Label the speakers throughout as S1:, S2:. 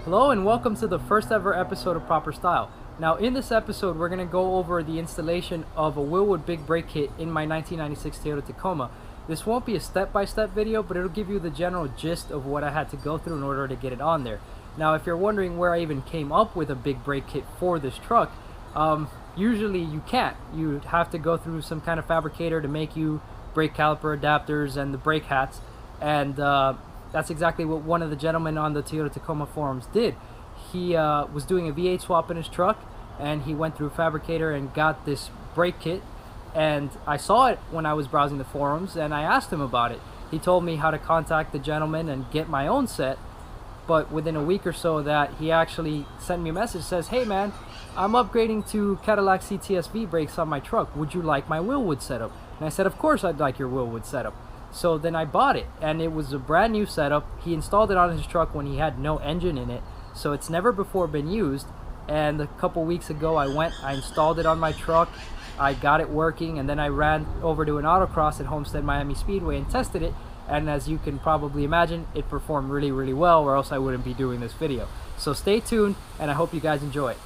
S1: Hello and welcome to the first ever episode of Proper Style. Now in this episode we're going to go over the installation of a Willwood big brake kit in my 1996 Toyota Tacoma. This won't be a step-by-step video, but it'll give you the general gist of what I had to go through in order to get it on there. Now if you're wondering where I even came up with a big brake kit for this truck, usually you can't. You have to go through some kind of fabricator to make you brake caliper adapters and the brake hats, and that's exactly what one of the gentlemen on the Toyota Tacoma forums did. He was doing a V8 swap in his truck, and he went through a fabricator and got this brake kit, and I saw it when I was browsing the forums, and I asked him about it. He told me how to contact the gentleman and get my own set, but within a week or so of that, he actually sent me a message that says, "Hey man, I'm upgrading to Cadillac CTS-V brakes on my truck. Would you like my Willwood setup?" And I said, "Of course I'd like your Willwood setup." So then I bought it, and it was a brand new setup. He installed it on his truck when he had no engine in it, so it's never before been used. And a couple weeks ago I installed it on my truck, I got it working, and then I ran over to an autocross at Homestead Miami Speedway and tested it, and as you can probably imagine, it performed really well, or else I wouldn't be doing this video. So stay tuned, and I hope you guys enjoy it.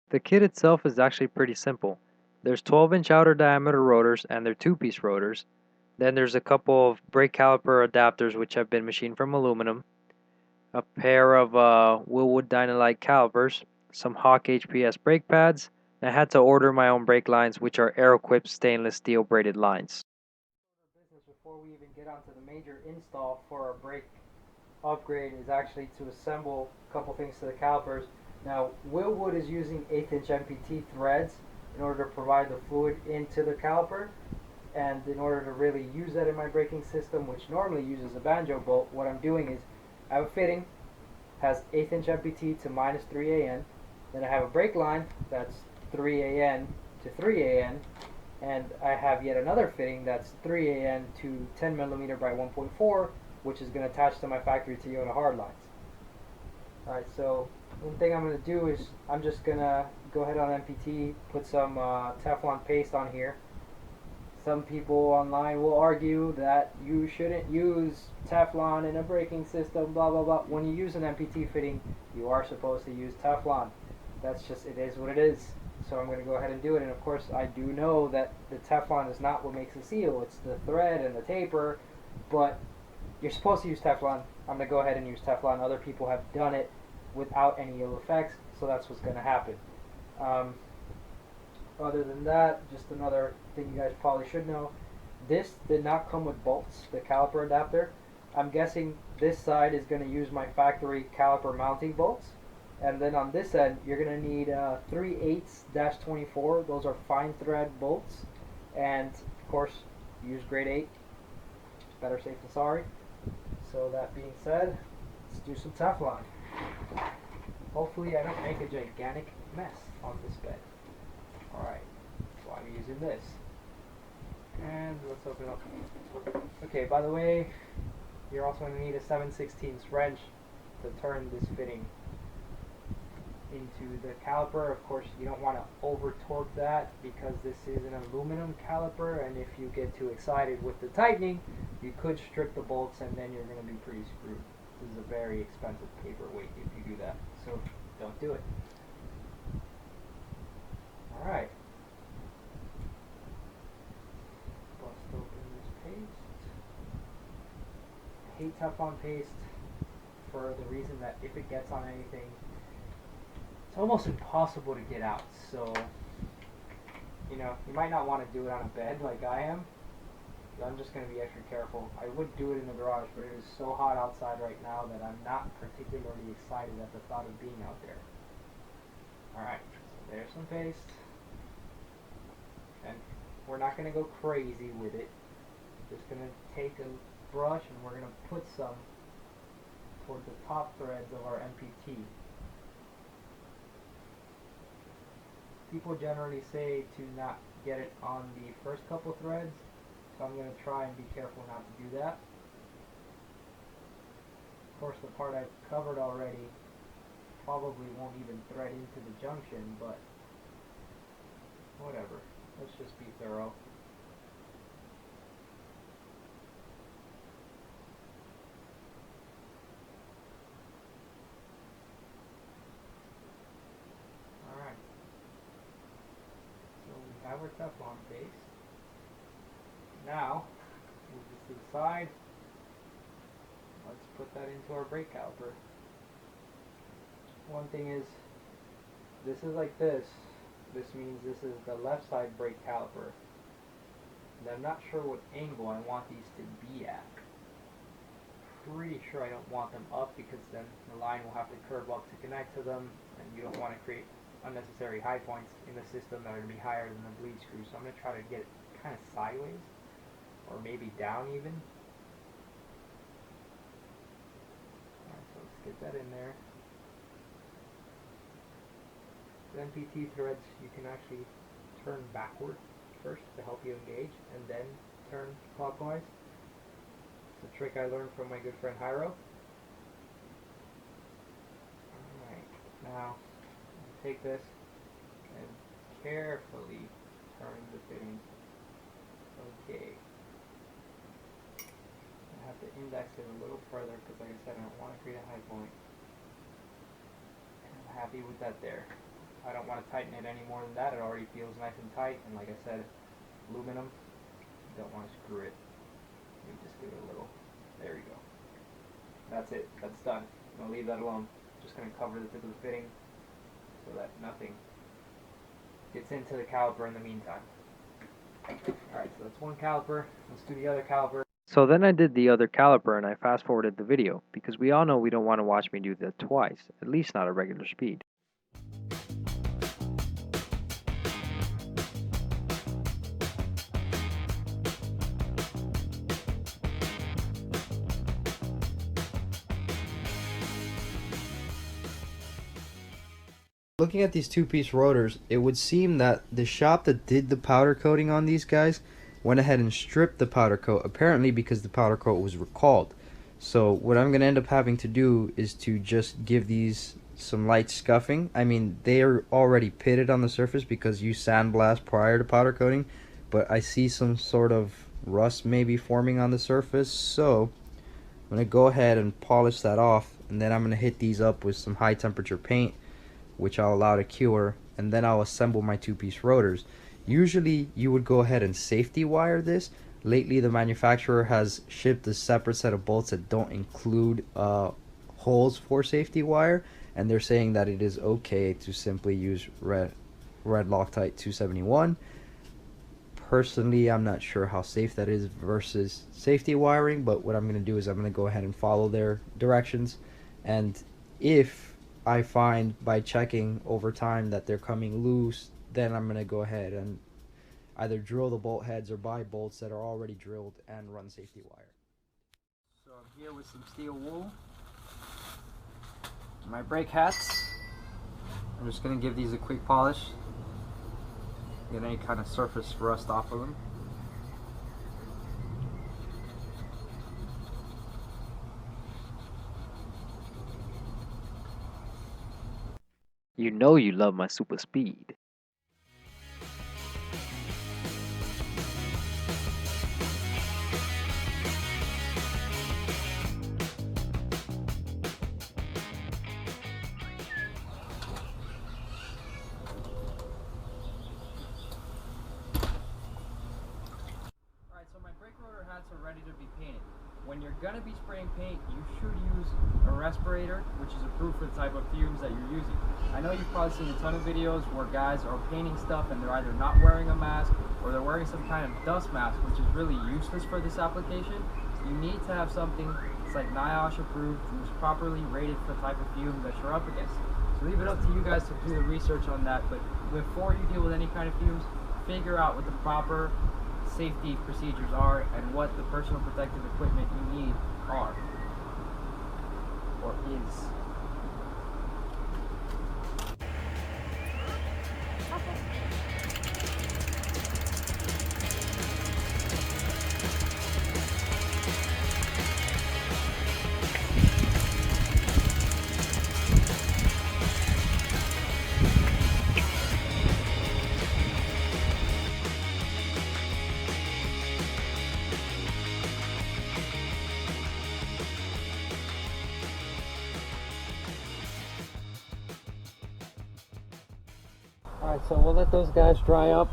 S1: The kit itself is actually pretty simple. There's 12-inch outer diameter rotors, and they're two-piece rotors. Then there's a couple of brake caliper adapters which have been machined from aluminum, a pair of Willwood Dynalite calipers, some Hawk HPS brake pads, and I had to order my own brake lines, which are Aeroquip stainless steel braided lines. Before we even get onto the major install for our brake upgrade is actually to assemble a couple things to the calipers. Now, Willwood is using 1/8 inch MPT threads in order to provide the fluid into the caliper, and in order to really use that in my braking system, which normally uses a banjo bolt, what I'm doing is I have a fitting, has 1/8 inch MPT to -3 AN, then I have a brake line that's 3 AN to 3 AN, and I have yet another fitting that's 3 AN to 10 millimeter by 1.4, which is going to attach to my factory Toyota hardlines. Alright, so one thing I'm going to do is I'm just going to go ahead on MPT, put some Teflon paste on here. Some people online will argue that you shouldn't use Teflon in a braking system, blah blah blah. When you use an MPT fitting, you are supposed to use Teflon. That's just, it is what it is. So I'm going to go ahead and do it, and of course I do know that the Teflon is not what makes the seal, it's the thread and the taper, but you're supposed to use Teflon. I'm going to go ahead and use Teflon. Other people have done it without any ill effects, so that's what's going to happen. Other than that, just another thing you guys probably should know, this did not come with bolts, the caliper adapter. I'm guessing this side is going to use my factory caliper mounting bolts, and then on this end you're going to need 3/8-24. Those are fine thread bolts, and of course use grade 8. Better safe than sorry. So that being said, let's do some Teflon. Hopefully I don't make a gigantic mess on this bed. Alright, so I'm using this. And let's open up. Okay, by the way, you're also going to need a 7/16 wrench to turn this fitting into the caliper. Of course, you don't want to over torque that because this is an aluminum caliper, and if you get too excited with the tightening, you could strip the bolts and then you're going to be pretty screwed. This is a very expensive paperweight if you do that, so don't do it. Alright. Bust open this paste. I hate Teflon paste for the reason that if it gets on anything, it's almost impossible to get out. So, you know, you might not want to do it on a bed like I am. I'm just going to be extra careful. I would do it in the garage, but it is so hot outside right now that I'm not particularly excited at the thought of being out there. Alright, so there's some paste. And we're not going to go crazy with it. Just going to take a brush and we're going to put some toward the top threads of our MPT. People generally say to not get it on the first couple threads, so I'm going to try and be careful not to do that. Of course, the part I've covered already probably won't even thread into the junction, but whatever. Let's just be thorough. Teflon base. Now, move this to the side. Let's put that into our brake caliper. One thing is, this is like this. This means this is the left side brake caliper. And I'm not sure what angle I want these to be at. Pretty sure I don't want them up because then the line will have to curve up to connect to them, and you don't want to create unnecessary high points in the system that are going to be higher than the bleed screw. So I'm going to try to get it kind of sideways, or maybe down even. Alright, so let's get that in there. The NPT threads you can actually turn backward first to help you engage, and then turn clockwise. It's a trick I learned from my good friend Hyro. Alright, now take this and carefully turn the fittings. Okay. I have to index it a little further because, like I said, I don't want to create a high point. And I'm happy with that there. I don't want to tighten it any more than that. It already feels nice and tight, and like I said, aluminum, you don't want to screw it. You just give it a little. There you go. That's it. That's done. I'm going to leave that alone. Just going to cover the tip of the fitting so that nothing gets into the caliper in the meantime. Alright, so that's one caliper. Let's do the other caliper. So then I did the other caliper and I fast forwarded the video because we all know we don't want to watch me do that twice, at least not at regular speed.
S2: Looking at these two-piece rotors, it would seem that the shop that did the powder coating on these guys went ahead and stripped the powder coat, apparently because the powder coat was recalled. So what I'm going to end up having to do is to just give these some light scuffing. I mean, they are already pitted on the surface because you sandblast prior to powder coating, but I see some sort of rust maybe forming on the surface, so I'm going to go ahead and polish that off, and then I'm going to hit these up with some high temperature paint, which I'll allow to cure, and then I'll assemble my two-piece rotors. Usually you would go ahead and safety wire this. Lately the manufacturer has shipped a separate set of bolts that don't include holes for safety wire, and they're saying that it is okay to simply use red Loctite 271. Personally, I'm not sure how safe that is versus safety wiring, but what I'm going to do is I'm going to go ahead and follow their directions, and if I find by checking over time that they're coming loose, then I'm going to go ahead and either drill the bolt heads or buy bolts that are already drilled and run safety wire. So I'm here with some steel wool, my brake hats. I'm just going to give these a quick polish, get any kind of surface rust off of them.
S1: You know you love my super speed.
S2: Alright, so my brake rotor hats are ready to be painted. When you're going to be spraying paint, you should use a respirator, which is approved for the type of fumes that you're using. I know you've probably seen a ton of videos where guys are painting stuff and they're either not wearing a mask or they're wearing some kind of dust mask, which is really useless for this application. You need to have something that's like NIOSH approved, who's properly rated for the type of fume that you're up against. So leave it up to you guys to do the research on that, but before you deal with any kind of fumes, figure out what the proper safety procedures are and what the personal protective equipment you need are or is. Alright, so we'll let those guys dry up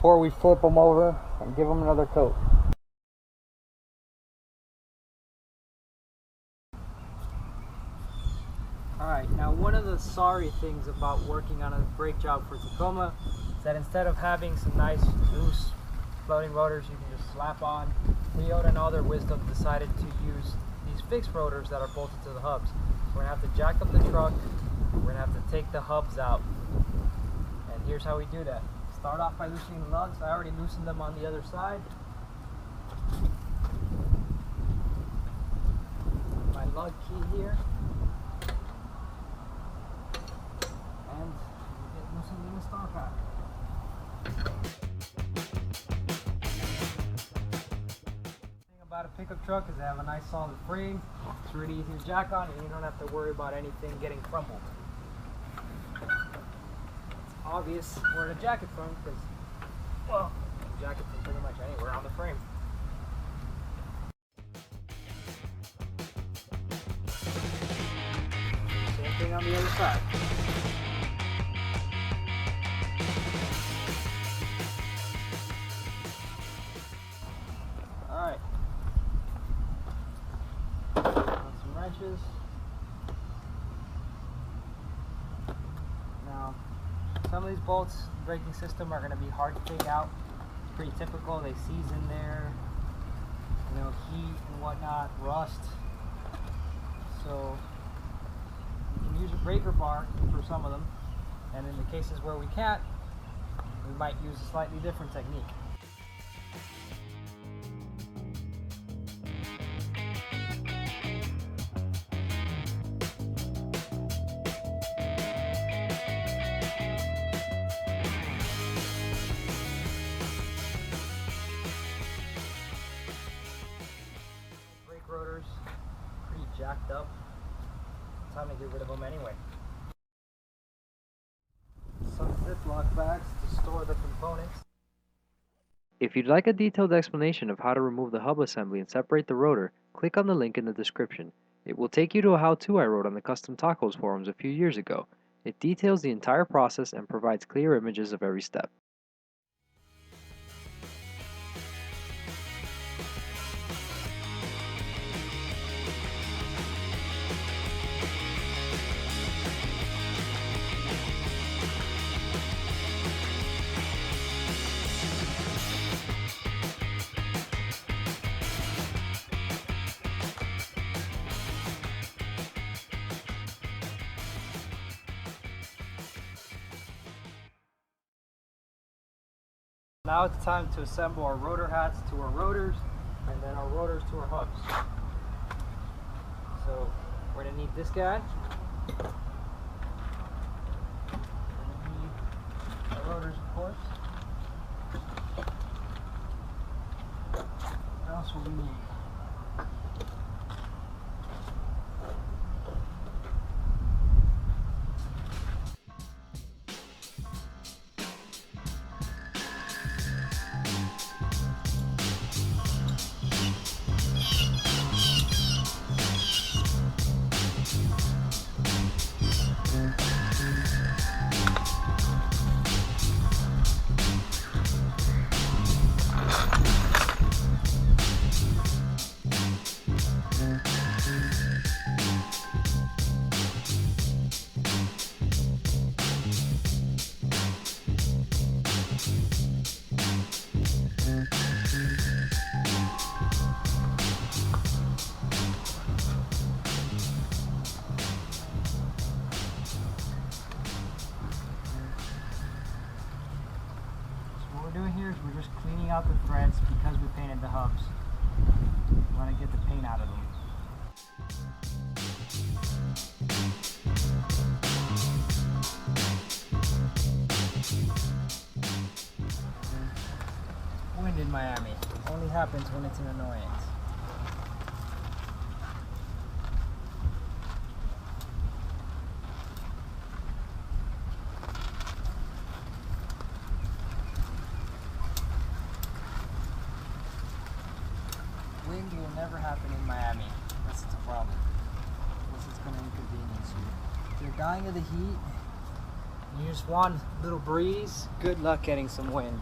S2: before we flip them over and give them another coat.
S1: Alright, now one of the sorry things about working on a brake job for Tacoma is that instead of having some nice loose floating rotors you can just slap on, Toyota in all their wisdom decided to use these fixed rotors that are bolted to the hubs. So we're going to have to jack up the truck, we're going to have to take the hubs out. And here's how we do that. Start off by loosening the lugs. I already loosened them on the other side. My lug key here. And we get loosened in the star pack. The thing about a pickup truck is they have a nice solid frame. It's really easy to jack on and you don't have to worry about anything getting crumbled. It's obvious where to jack it from because, well, you can jack it from pretty much anywhere on the frame. Same thing on the other side. Alright. Some wrenches. Now, some of these bolts, braking system, are going to be hard to take out. It's pretty typical. They seize in there, you know, heat and whatnot, rust. So you can use a breaker bar for some of them, and in the cases where we can't, we might use a slightly different technique. Brake rotors, pretty jacked up. Time to get rid of them anyway. Some Ziploc bags to store the components. If you'd like a detailed explanation of how to remove the hub assembly and separate the rotor, click on the link in the description. It will take you to a how-to I wrote on the Custom Tacos forums a few years ago. It details the entire process and provides clear images of every step. Now it's time to assemble our rotor hats to our rotors, and then our rotors to our hubs. So we're going to need this guy. We're going to need our rotors, of course. What else will we need? Doing here is we're just cleaning out the threads because we painted the hubs. We want to get the paint out of them. Wind in Miami only happens when it's an annoyance. Wind will never happen in Miami unless it's a problem. Unless it's going to inconvenience you. If you're dying of the heat, you just want a little breeze, good luck getting some wind.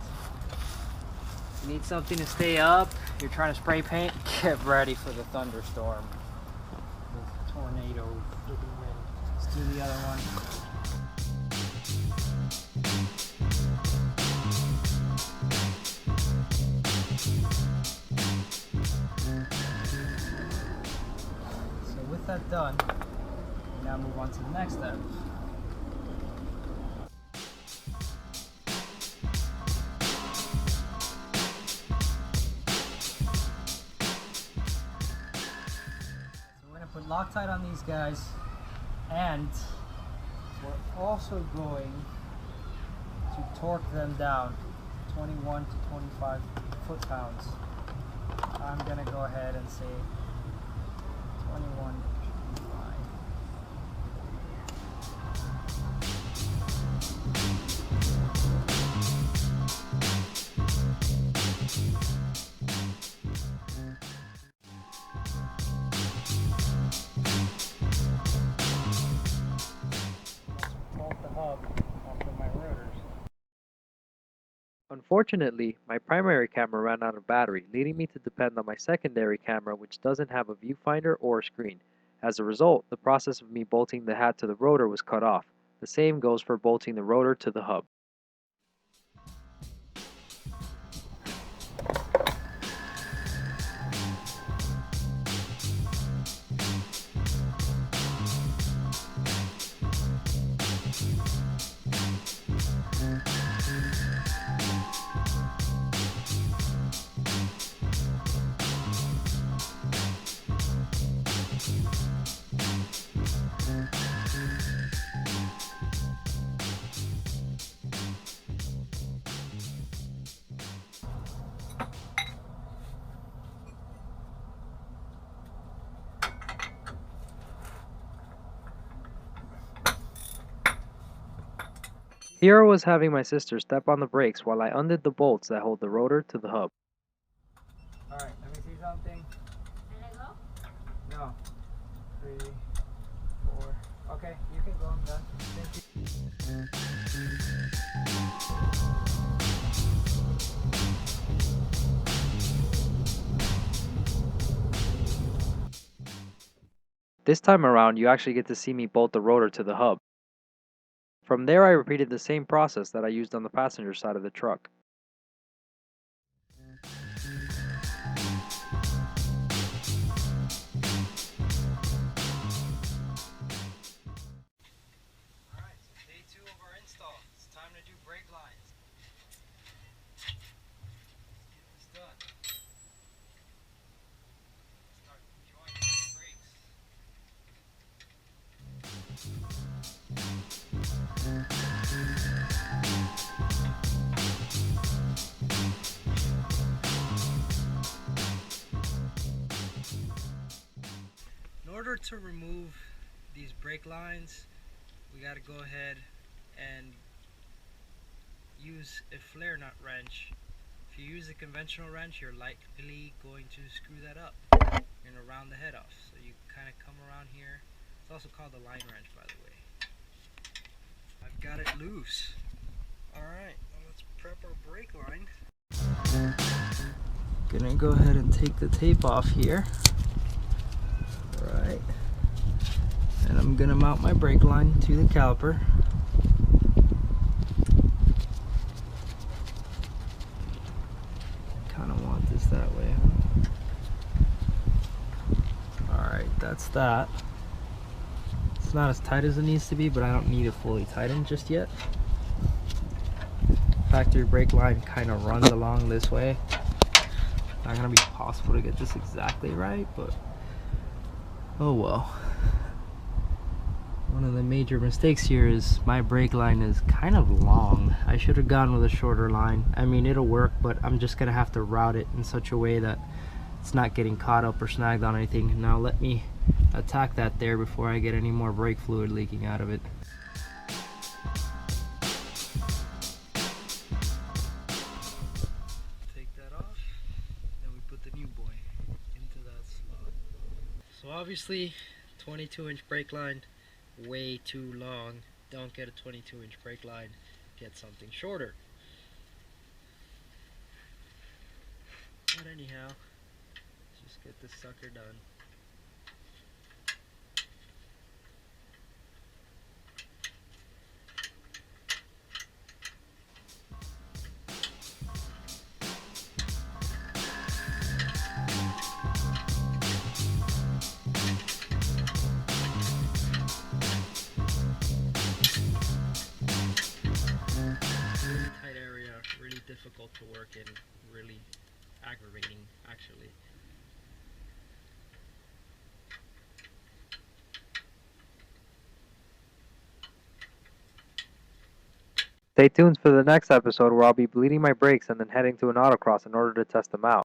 S1: You need something to stay up. You're trying to spray paint. Get ready for the thunderstorm. The tornado. Let's do the other one. So with that done, we now move on to the next step. We're going to put Loctite on these guys, and we're also going to torque them down 21 to 25 foot-pounds. I'm going to go ahead and say 21 to 25. Bolt the hub onto my rotors. Unfortunately, my primary camera ran out of battery, leading me to depend on my secondary camera, which doesn't have a viewfinder or a screen. As a result, the process of me bolting the hat to the rotor was cut off. The same goes for bolting the rotor to the hub. Here I was having my sister step on the brakes while I undid the bolts that hold the rotor to the hub. Alright, let me see something.
S3: Can I go?
S1: No. 3, 4. Okay, you can go, I'm done. Thank you. This time around, you actually get to see me bolt the rotor to the hub. From there, I repeated the same process that I used on the passenger side of the truck. Alright, so day 2 of our install. It's time to do brake lines. Let's get this done. Start joining the brakes. In order to remove these brake lines, we got to go ahead and use a flare nut wrench. If you use a conventional wrench, you're likely going to screw that up and round the head off. So you kind of come around here. It's also called a line wrench, by the way. I've got it loose. Alright, well, let's prep our brake line. Gonna go ahead and take the tape off here. Alright. And I'm gonna mount my brake line to the caliper. Kinda want this that way, huh? Alright, that's that. It's not as tight as it needs to be, but I don't need it fully tightened just yet. Factory brake line kind of runs along this way. Not gonna be possible to get this exactly right, but oh well. One of the major mistakes here is my brake line is kind of long. I should have gone with a shorter line. I mean, it'll work, but I'm just gonna have to route it in such a way that it's not getting caught up or snagged on anything. Now let me attack that there before I get any more brake fluid leaking out of it. Take that off, then we put the new boy into that slot. So obviously 22-inch brake line, way too long. Don't get a 22-inch brake line, get something shorter.
S2: But anyhow, let's just get this sucker done. Really tight area, really difficult to work in, really aggravating actually.
S1: Stay tuned for the next episode where I'll be bleeding my brakes and then heading to an autocross in order to test them out.